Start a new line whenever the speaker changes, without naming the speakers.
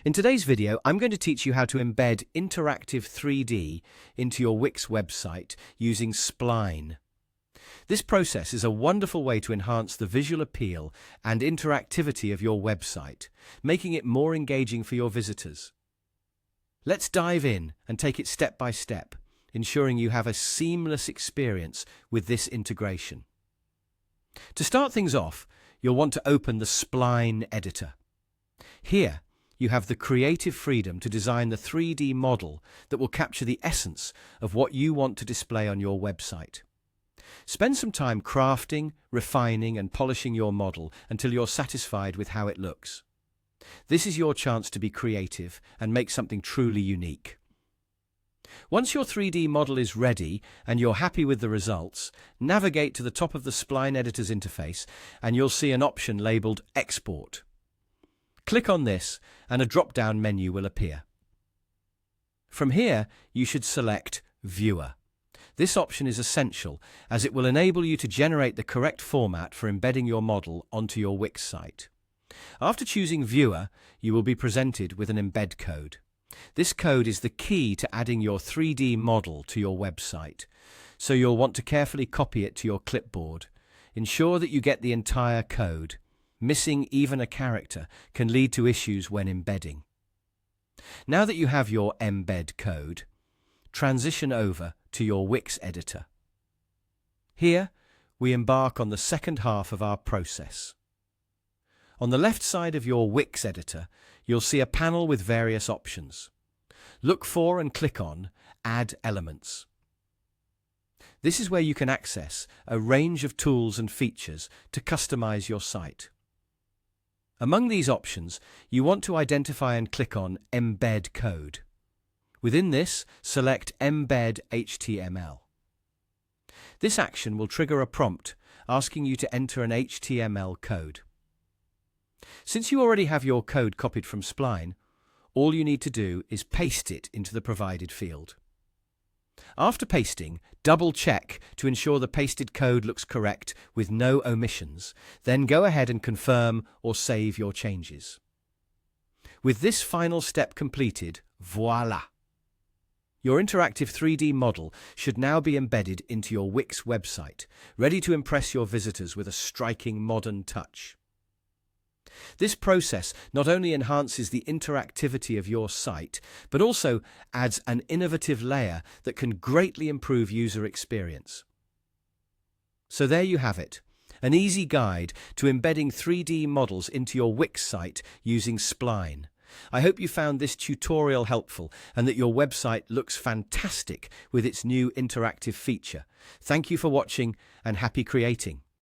In today's video, I'm going to teach you how to embed interactive 3D into your Wix website using Spline. This process is a wonderful way to enhance the visual appeal and interactivity of your website, making it more engaging for your visitors. Let's dive in and take it step by step, ensuring you have a seamless experience with this integration. To start things off, you'll want to open the Spline editor. Here, you have the creative freedom to design the 3D model that will capture the essence of what you want to display on your website. Spend some time crafting, refining, and polishing your model until you're satisfied with how it looks. This is your chance to be creative and make something truly unique. Once your 3D model is ready and you're happy with the results, navigate to the top of the Spline editor's interface and you'll see an option labeled Export. Click on this and a drop-down menu will appear. From here, you should select Viewer. This option is essential as it will enable you to generate the correct format for embedding your model onto your Wix site. After choosing Viewer, you will be presented with an embed code. This code is the key to adding your 3D model to your website, so you'll want to carefully copy it to your clipboard. Ensure that you get the entire code. Missing even a character can lead to issues when embedding. Now that you have your embed code, transition over to your Wix editor. Here, we embark on the second half of our process. On the left side of your Wix editor, you'll see a panel with various options. Look for and click on Add Elements. This is where you can access a range of tools and features to customize your site. Among these options, you want to identify and click on Embed Code. Within this, select Embed HTML. This action will trigger a prompt asking you to enter an HTML code. Since you already have your code copied from Spline, all you need to do is paste it into the provided field. After pasting, double-check to ensure the pasted code looks correct with no omissions. Then go ahead and confirm or save your changes. With this final step completed, voila! Your interactive 3D model should now be embedded into your Wix website, ready to impress your visitors with a striking modern touch. This process not only enhances the interactivity of your site, but also adds an innovative layer that can greatly improve user experience. So there you have it, an easy guide to embedding 3D models into your Wix site using Spline. I hope you found this tutorial helpful and that your website looks fantastic with its new interactive feature. Thank you for watching and happy creating.